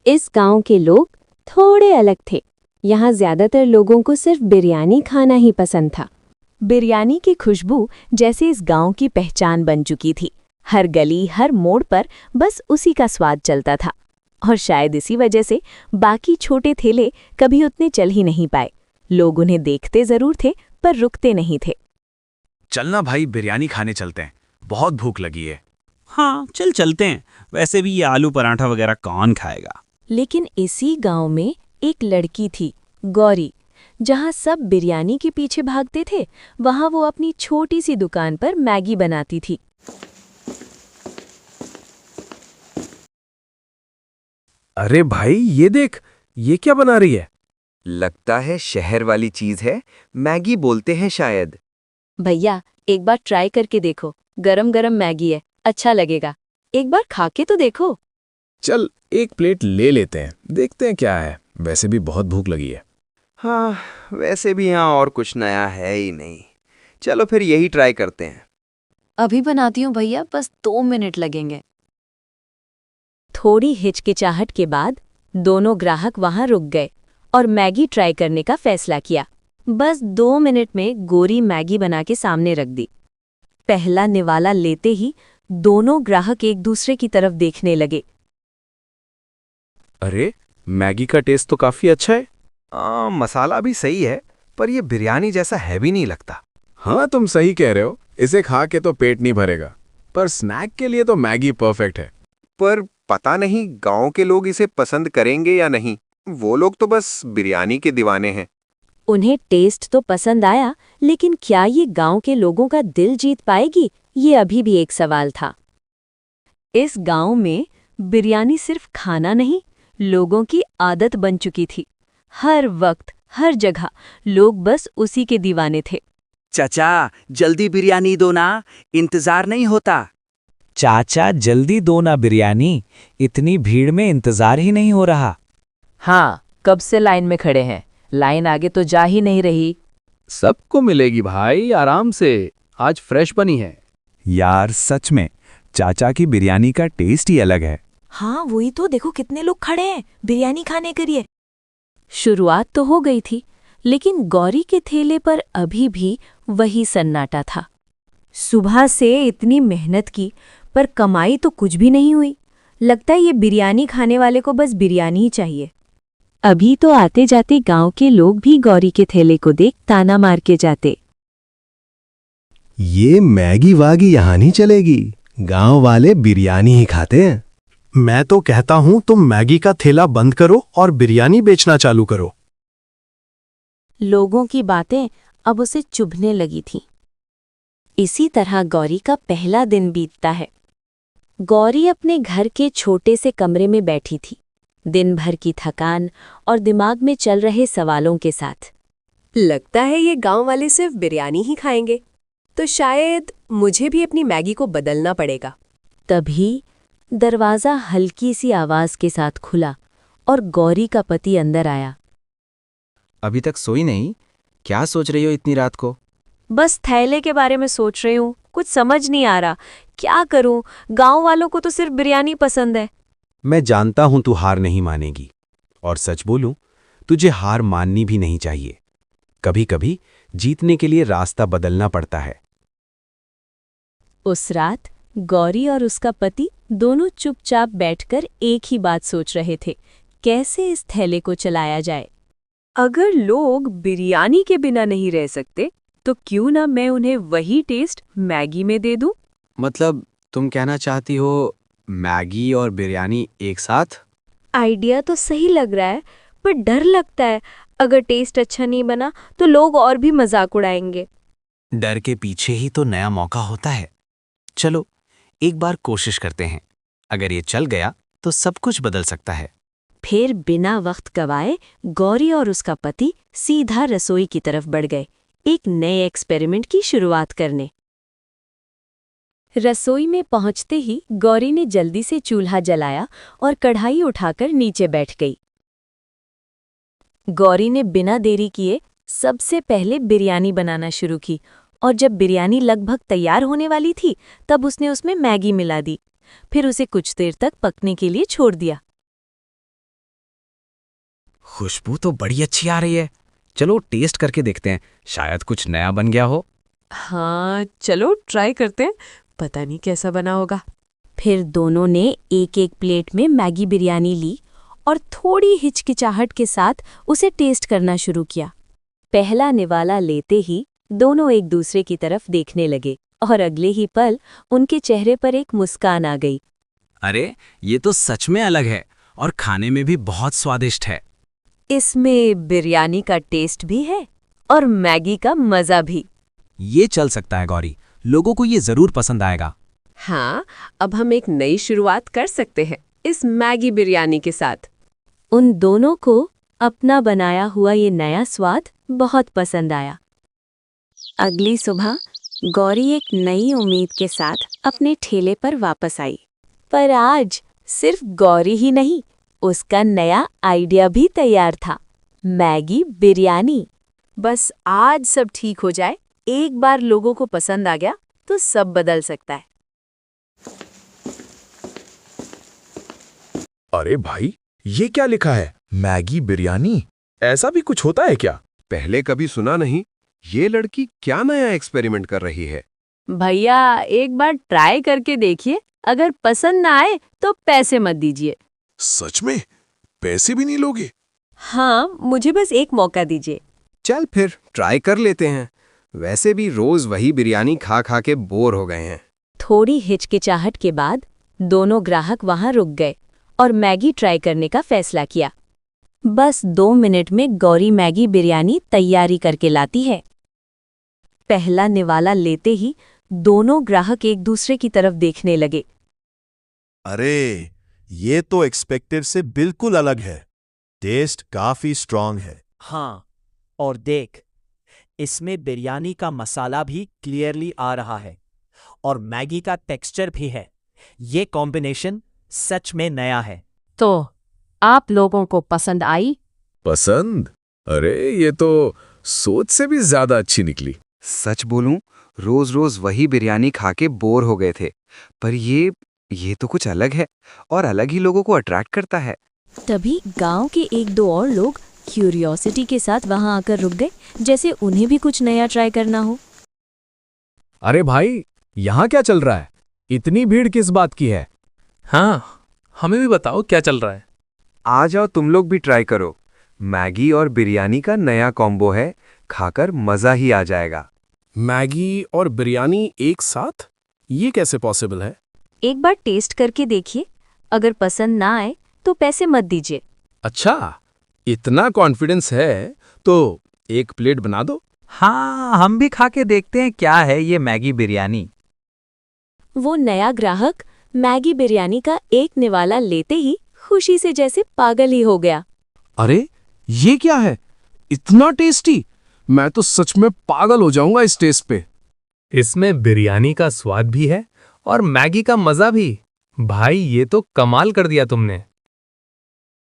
इस गांव के लोग थोड़े अलग थे। यहाँ ज्यादातर लोगों को सिर्फ बिरयानी खाना ही पसंद था। बिरयानी की खुशबू जैसे इस गांव की पहचान बन चुकी थी। हर गली, हर मोड़ पर बस उसी का स्वाद चलता था। और शायद इसी वजह से बाकी छोटे ठेले कभी उतने चल ही नहीं पाए। लोग उन्हें देखते जरूर थे पर रुकते नहीं थे। चलना भाई, बिरयानी खाने चलते हैं, बहुत भूख लगी है। हाँ चल चलते हैं। वैसे भी ये आलू पराठा वगैरह कौन खाएगा। लेकिन इसी गांव में एक लड़की थी, गौरी। जहां सब बिरयानी के पीछे भागते थे, वहां वो अपनी छोटी सी दुकान पर मैगी बनाती थी। अरे भाई ये देख, ये क्या बना रही है? लगता है शहर वाली चीज है, मैगी बोलते हैं शायद। भैया, एक बार ट्राई करके देखो। गरम गरम मैगी है, अच्छा लगेगा। एक बार खा के तो देखो। चल एक प्लेट ले लेते हैं, देखते हैं क्या है। वैसे भी बहुत भूख लगी है। हाँ, वैसे भी यहाँ और कुछ नया है ही नहीं। चलो फिर यही ट्राई करते हैं। अभी बनाती हूँ भैया, बस 2 मिनट लगेंगे। थोड़ी हिचकिचाहट के बाद दोनों ग्राहक वहां रुक गए और मैगी ट्राई करने का फैसला किया। बस 2 मिनट में गौरी मैगी बना के सामने रख दी। पहला निवाला लेते ही दोनों ग्राहक एक दूसरे की तरफ देखने लगे। अरे मैगी का टेस्ट तो काफी अच्छा है। मसाला भी सही है, पर ये बिरयानी जैसा हैवी नहीं लगता। हाँ तुम सही कह रहे हो, इसे खा के तो पेट नहीं भरेगा, पर स्नैक के लिए तो मैगी परफेक्ट है। पर पता नहीं गांव के लोग इसे पसंद करेंगे या नहीं। वो लोग तो बस बिरयानी के दीवाने हैं। उन्हें टेस्ट तो पसंद आया, लेकिन क्या ये गांव के लोगों का दिल जीत पाएगी, ये अभी भी एक सवाल था। इस गांव में बिरयानी सिर्फ खाना नहीं, लोगों की आदत बन चुकी थी। हर वक्त, हर जगह लोग बस उसी के दीवाने थे। चाचा जल्दी बिरयानी दो ना, इंतजार नहीं होता। चाचा जल्दी दो ना बिरयानी, इतनी भीड़ में इंतजार ही नहीं हो रहा। हाँ, कब से लाइन में खड़े हैं, लाइन आगे तो जा ही नहीं रही। सबको मिलेगी भाई, आराम से, आज फ्रेश बनी है। यार सच में चाचा की बिरयानी का टेस्ट ही अलग है। हाँ वही तो, देखो कितने लोग खड़े हैं बिरयानी खाने के लिए। शुरुआत तो हो गई थी, लेकिन गौरी के ठेले पर अभी भी वही सन्नाटा था। सुबह से इतनी मेहनत की, पर कमाई तो कुछ भी नहीं हुई। लगता है ये बिरयानी खाने वाले को बस बिरयानी ही चाहिए। अभी तो आते जाते गांव के लोग भी गौरी के ठेले को देख ताना मार के जाते। ये मैगी वागी यहाँ नहीं चलेगी, गांव वाले बिरयानी ही खाते हैं। मैं तो कहता हूं तुम मैगी का ठेला बंद करो और बिरयानी बेचना चालू करो। लोगों की बातें अब उसे चुभने लगी थीं। इसी तरह गौरी का पहला दिन बीतता है। गौरी अपने घर के छोटे से कमरे में बैठी थी, दिन भर की थकान और दिमाग में चल रहे सवालों के साथ। लगता है ये गांव वाले सिर्फ बिरयानी ही खाएंगे, तो शायद मुझे भी अपनी मैगी को बदलना पड़ेगा। तभी दरवाज़ा हल्की सी आवाज के साथ खुला और गौरी का पति अंदर आया। अभी तक सोई नहीं? क्या सोच रही हो इतनी रात को? बस थैले के बारे में सोच रही हूँ, कुछ समझ नहीं आ रहा क्या करूँ। गांव वालों को तो सिर्फ बिरयानी पसंद है। मैं जानता हूं तू हार नहीं मानेगी, और सच बोलूं तुझे हार माननी भी नहीं चाहिए। कभी कभी जीतने के लिए रास्ता बदलना पड़ता है। उस रात गौरी और उसका पति दोनों चुपचाप बैठकर एक ही बात सोच रहे थे, कैसे इस थैले को चलाया जाए। अगर लोग बिरयानी के बिना नहीं रह सकते, तो क्यों ना मैं उन्हें वही टेस्ट मैगी में दे दूं? मतलब तुम कहना चाहती हो मैगी और बिरयानी एक साथ? आइडिया तो सही लग रहा है, पर डर लगता है अगर टेस्ट अच्छा नहीं बना तो लोग और भी मजाक उड़ाएंगे। डर के पीछे ही तो नया मौका होता है। चलो एक बार कोशिश करते हैं, अगर ये चल गया तो सब कुछ बदल सकता है। फिर बिना वक्त गवाए गौरी और उसका पति सीधा रसोई की तरफ बढ़ गए, एक नए एक्सपेरिमेंट की शुरुआत करने। रसोई में पहुंचते ही गौरी ने जल्दी से चूल्हा जलाया और कढ़ाई उठाकर नीचे बैठ गई। गौरी ने बिना देरी किए सबसे पहले बिरयानी बनाना शुरू की, और जब बिरयानी लगभग तैयार होने वाली थी तब उसने उसमें मैगी मिला दी। फिर उसे कुछ देर तक पकने के लिए छोड़ दिया। खुशबू तो बड़ी अच्छी आ रही है। चलो टेस्ट करके देखते हैं, शायद कुछ नया बन गया हो। हाँ चलो ट्राई करते हैं, पता नहीं कैसा बना होगा। फिर दोनों ने एक एक प्लेट में मैगी बिरयानी ली और थोड़ी हिचकिचाहट के साथ उसे टेस्ट करना शुरू किया। पहला निवाला लेते ही दोनों एक दूसरे की तरफ देखने लगे और अगले ही पल उनके चेहरे पर एक मुस्कान आ गई। अरे ये तो सच में अलग है और खाने में भी बहुत स्वादिष्ट है। इसमें बिरयानी का टेस्ट भी है और मैगी का मजा भी। ये चल सकता है गौरी, लोगों को ये जरूर पसंद आएगा। हाँ, अब हम एक नई शुरुआत कर सकते हैं इस मैगी बिरयानी के साथ। उन दोनों को अपना बनाया हुआ ये नया स्वाद बहुत पसंद आया। अगली सुबह गौरी एक नई उम्मीद के साथ अपने ठेले पर वापस आई। पर आज सिर्फ गौरी ही नहीं, उसका नया आइडिया भी तैयार था, मैगी बिरयानी। बस आज सब ठीक हो जाए, एक बार लोगों को पसंद आ गया तो सब बदल सकता है। अरे भाई, ये क्या लिखा है? मैगी बिरयानी? ऐसा भी कुछ होता है क्या? पहले कभी सुना नहीं। ये लड़की क्या नया एक्सपेरिमेंट कर रही है? भैया एक बार ट्राई करके देखिए, अगर पसंद ना आए तो पैसे मत दीजिए। सच में? पैसे भी नहीं लोगे? हाँ, मुझे बस एक मौका दीजिए। चल फिर ट्राई कर लेते हैं। वैसे भी रोज वही बिरयानी खा खा के बोर हो गए हैं। थोड़ी हिचकिचाहट के बाद दोनों ग्राहक वहां रुक गए और मैगी ट्राई करने का फैसला किया। बस 2 मिनट में गौरी मैगी बिरयानी तैयारी करके लाती है। पहला निवाला लेते ही दोनों ग्राहक एक दूसरे की तरफ देखने लगे। अरे, ये तो एक्सपेक्टेड से बिल्कुल अलग है। टेस्ट काफी स्ट्रांग है। हाँ, और देख, इसमें बिरयानी का मसाला भी क्लियरली आ रहा है और मैगी का टेक्सचर भी है। ये कॉम्बिनेशन सच में नया है। तो आप लोगों को पसंद आई? पसंद? अरे ये तो सोच से भी ज्यादा अच्छी निकली। सच बोलूं, रोज रोज वही बिरयानी खा के बोर हो गए थे, पर ये तो कुछ अलग है और अलग ही लोगों को अट्रैक्ट करता है। तभी गांव के 1-2 और लोग क्यूरियोसिटी के साथ वहां आकर रुक गए, जैसे उन्हें भी कुछ नया ट्राई करना हो। अरे भाई, यहाँ क्या चल रहा है? इतनी भीड़ किस बात की है? हाँ, हमें भी बताओ क्या चल रहा है। आ जाओ तुम लोग भी ट्राई करो। मैगी और बिरयानी का नया कॉम्बो है, खाकर मजा ही आ जाएगा। मैगी और बिरयानी एक साथ? ये कैसे पॉसिबल है? एक बार टेस्ट करके देखिए, अगर पसंद ना आए तो पैसे मत दीजिए। अच्छा, इतना कॉन्फिडेंस है तो एक प्लेट बना दो। हाँ, हम भी खा के देखते हैं क्या है ये मैगी बिरयानी। वो नया ग्राहक मैगी बिरयानी का एक निवाला लेते ही खुशी से जैसे पागल ही हो गया। अरे ये क्या है? इतना टेस्टी! मैं तो सच में पागल हो जाऊंगा इस टेस्ट पे। इसमें बिरयानी का स्वाद भी है और मैगी का मजा भी। भाई ये तो कमाल कर दिया तुमने।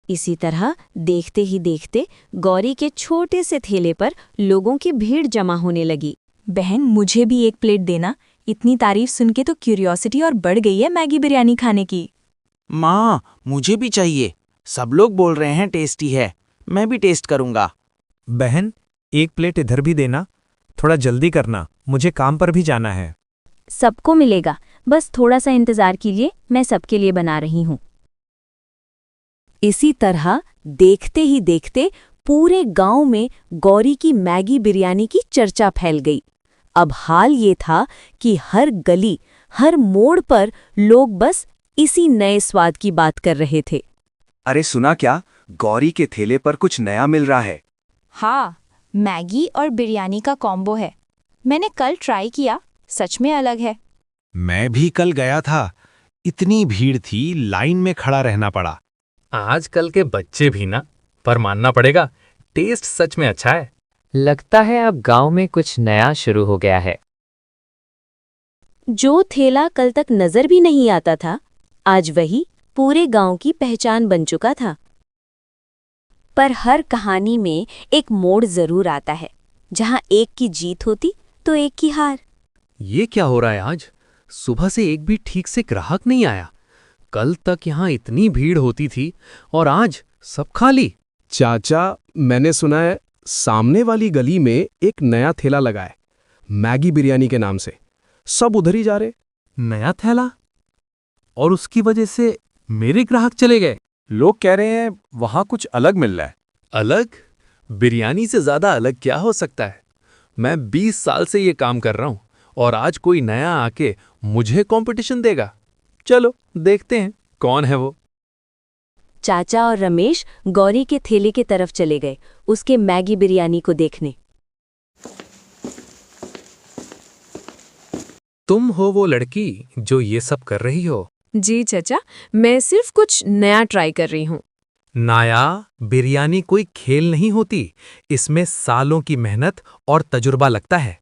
इसी तरह देखते ही देखते गौरी के छोटे से ठेले पर लोगों की भीड़ जमा होने लगी। बहन, मुझे भी एक प्लेट देना। इतनी तारीफ सुन के तो क्यूरियोसिटी और बढ़ गई है मैगी बिरयानी खाने की। माँ, मुझे भी चाहिए। सब लोग बोल रहे हैं टेस्टी है, मैं भी टेस्ट करूंगा। बहन, एक प्लेट इधर भी देना। थोड़ा जल्दी करना, मुझे काम पर भी जाना है। सबको मिलेगा, बस थोड़ा सा इंतजार कीजिए, मैं सबके लिए बना रही हूँ। इसी तरह देखते ही देखते पूरे गांव में गौरी की मैगी बिरयानी की चर्चा फैल गई। अब हाल ये था कि हर गली, हर मोड़ पर लोग बस इसी नए स्वाद की बात कर रहे थे। अरे सुना क्या? गौरी के ठेले पर कुछ नया मिल रहा है। हाँ, मैगी और बिरयानी का कॉम्बो है। मैंने कल ट्राई किया, सच में अलग है। मैं भी कल गया था, इतनी भीड़ थी, लाइन में खड़ा रहना पड़ा। आजकल के बच्चे भी ना, पर मानना पड़ेगा, टेस्ट सच में अच्छा है। लगता है अब गांव में कुछ नया शुरू हो गया है। जो ठेला कल तक नजर भी नहीं आता था, आज वही पूरे गांव की पहचान बन चुका था। पर हर कहानी में एक मोड़ जरूर आता है, जहां एक की जीत होती तो एक की हार। ये क्या हो रहा है आज? सुबह से एक भी ठीक से ग्राहक नहीं आया। कल तक यहाँ इतनी भीड़ होती थी और आज सब खाली। चाचा, मैंने सुना है सामने वाली गली में एक नया ठेला लगा है, मैगी बिरयानी के नाम से। सब उधर ही जा रहे। नया थैला? और उसकी वजह से मेरे ग्राहक चले गए? लोग कह रहे हैं वहां कुछ अलग मिल रहा है। अलग? बिरयानी से ज्यादा अलग क्या हो सकता है? मैं 20 साल से ये काम कर रहा हूं और आज कोई नया आके मुझे कंपटीशन देगा। चलो देखते हैं कौन है वो। चाचा और रमेश गौरी के ठेले की तरफ चले गए, उसके मैगी बिरयानी को देखने। तुम हो वो लड़की जो ये सब कर रही हो? जी चाचा, मैं सिर्फ कुछ नया ट्राई कर रही हूँ। नाया, बिरयानी कोई खेल नहीं होती, इसमें सालों की मेहनत और तजुर्बा लगता है।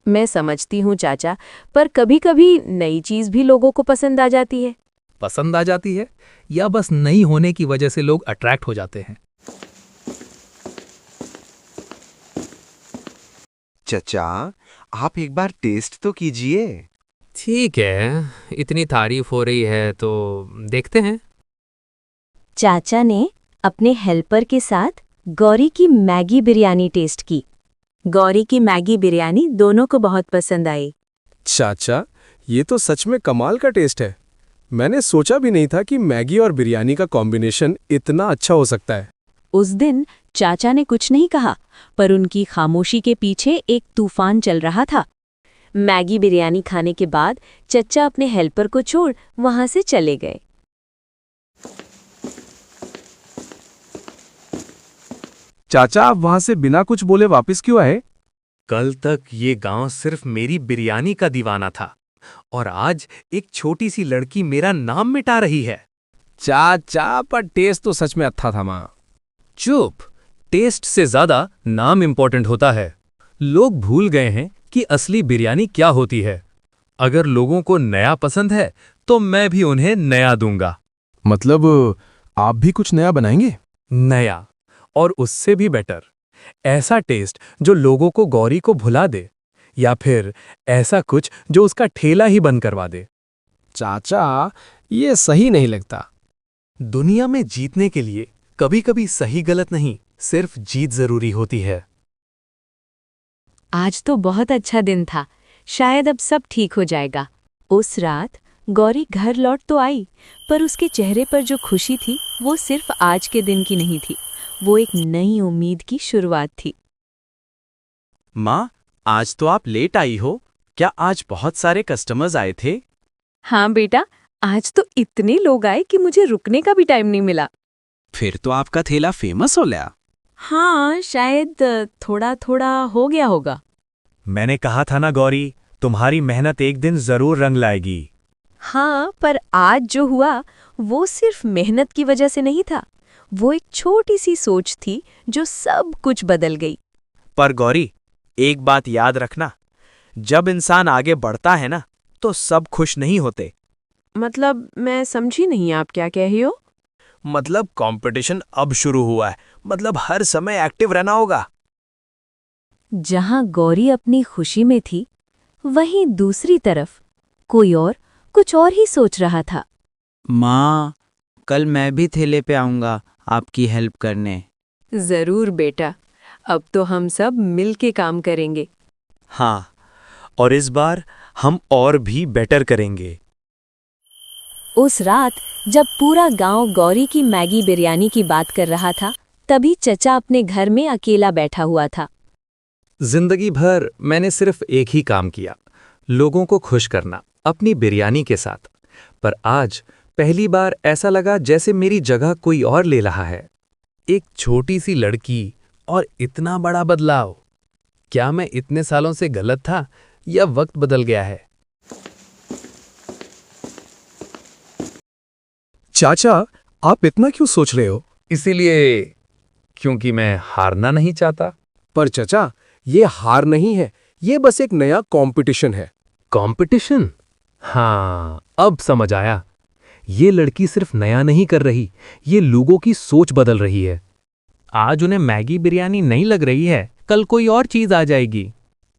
मैं समझती हूँ चाचा, पर कभी-कभी नई चीज भी लोगों को पसंद आ जाती है। पसंद आ जाती है या बस नई होने की वजह से लोग अट्रैक्ट हो जाते हैं? चचा, आप एक बार टेस्ट तो कीजिए। ठीक है, इतनी तारीफ हो रही है तो देखते हैं। चाचा ने अपने हेल्पर के साथ गौरी की मैगी बिरयानी टेस्ट की। गौरी की मैगी बिरयानी दोनों को बहुत पसंद आई। चाचा, ये तो सच में कमाल का टेस्ट है। मैंने सोचा भी नहीं था कि मैगी और बिरयानी का कॉम्बिनेशन इतना अच्छा हो सकता है। उस दिन चाचा ने कुछ नहीं कहा, पर उनकी खामोशी के पीछे एक तूफान चल रहा था। मैगी बिरयानी खाने के बाद चचा अपने हेल्पर को छोड़ वहां से चले गए। चाचा, आप वहां से बिना कुछ बोले वापस क्यों आए? कल तक ये गांव सिर्फ मेरी बिरयानी का दीवाना था और आज एक छोटी सी लड़की मेरा नाम मिटा रही है। चाचा, पर टेस्ट तो सच में अच्छा था माँ। चुप, टेस्ट से ज्यादा नाम इंपॉर्टेंट होता है। लोग भूल गए हैं कि असली बिरयानी क्या होती है। अगर लोगों को नया पसंद है तो मैं भी उन्हें नया दूंगा। मतलब आप भी कुछ नया बनाएंगे? नया, और उससे भी बेटर। ऐसा टेस्ट जो लोगों को गौरी को भुला दे, या फिर ऐसा कुछ जो उसका ठेला ही बंद करवा दे। चाचा, ये सही नहीं लगता। दुनिया में जीतने के लिए कभी-कभी सही गलत नहीं, सिर्फ जीत जरूरी होती है। आज तो बहुत अच्छा दिन था, शायद अब सब ठीक हो जाएगा। उस रात गौरी घर लौट तो आई, पर उसके चेहरे पर जो खुशी थी वो सिर्फ आज के दिन की नहीं थी, वो एक नई उम्मीद की शुरुआत थी। माँ, आज तो आप लेट आई हो। क्या आज बहुत सारे कस्टमर्स आए थे? हाँ बेटा, आज तो इतने लोग आए कि मुझे रुकने का भी टाइम नहीं मिला। फिर तो आपका ठेला फेमस हो गया। हाँ, शायद थोड़ा थोड़ा हो गया होगा। मैंने कहा था ना गौरी, तुम्हारी मेहनत एक दिन जरूर रंग लाएगी। हाँ, पर आज जो हुआ वो सिर्फ मेहनत की वजह से नहीं था, वो एक छोटी सी सोच थी जो सब कुछ बदल गई। पर गौरी, एक बात याद रखना, जब इंसान आगे बढ़ता है ना, तो सब खुश नहीं होते। मतलब मैं समझी नहीं आप क्या कह रही हो? मतलब कंपटीशन अब शुरू हुआ है, मतलब हर समय एक्टिव रहना होगा। जहां गौरी अपनी खुशी में थी, वहीं दूसरी तरफ कोई और कुछ और ही सोच रहा था। माँ, कल मैं भी ठेले पे आऊँगा आपकी हेल्प करने। जरूर बेटा, अब तो हम सब मिल के काम करेंगे। हाँ, और इस बार हम और भी बेटर करेंगे। उस रात जब पूरा गांव गौरी की मैगी बिरयानी की बात कर रहा था, तभी चचा अपने घर में अकेला बैठा हुआ था। जिंदगी भर मैंने सिर्फ एक ही काम किया, लोगों को खुश करना, अपनी बिरयानी के साथ। पर आज पहली बार ऐसा लगा जैसे मेरी जगह कोई और ले रहा है। एक छोटी सी लड़की और इतना बड़ा बदलाव। क्या मैं इतने सालों से गलत था या वक्त बदल गया है? चाचा, आप इतना क्यों सोच रहे हो? इसीलिए क्योंकि मैं हारना नहीं चाहता। पर चाचा, ये हार नहीं है, ये बस एक नया कंपटीशन है। कंपटीशन? हाँ, अब समझ आया। ये लड़की सिर्फ नया नहीं कर रही, ये लोगों की सोच बदल रही है। आज उन्हें मैगी बिरयानी नहीं लग रही है, कल कोई और चीज आ जाएगी।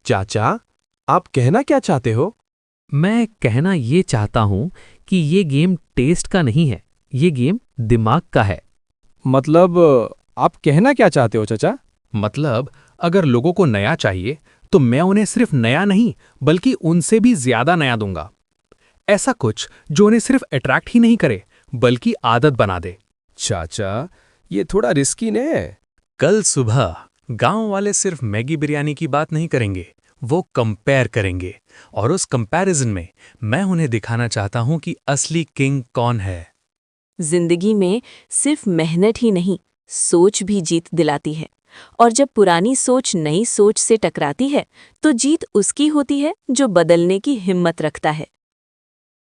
चाचा, आप कहना क्या चाहते हो? मैं कहना ये चाहता हूं कि ये गेम टेस्ट का नहीं है, ये गेम दिमाग का है। मतलब आप कहना क्या चाहते हो चाचा? मतलब अगर लोगों को नया चाहिए तो मैं उन्हें सिर्फ नया नहीं बल्कि उनसे भी ज्यादा नया दूंगा। ऐसा कुछ जो उन्हें सिर्फ अट्रैक्ट ही नहीं करे बल्कि आदत बना दे। चाचा, ये थोड़ा रिस्की ने है। कल सुबह गांव वाले सिर्फ मैगी बिरयानी की बात नहीं करेंगे, वो कंपेयर करेंगे और उस कंपैरिजन में मैं उन्हें दिखाना चाहता हूं कि असली किंग कौन है। जिंदगी में सिर्फ मेहनत ही नहीं, सोच भी जीत दिलाती है। और जब पुरानी सोच नई सोच से टकराती है तो जीत उसकी होती है जो बदलने की हिम्मत रखता है।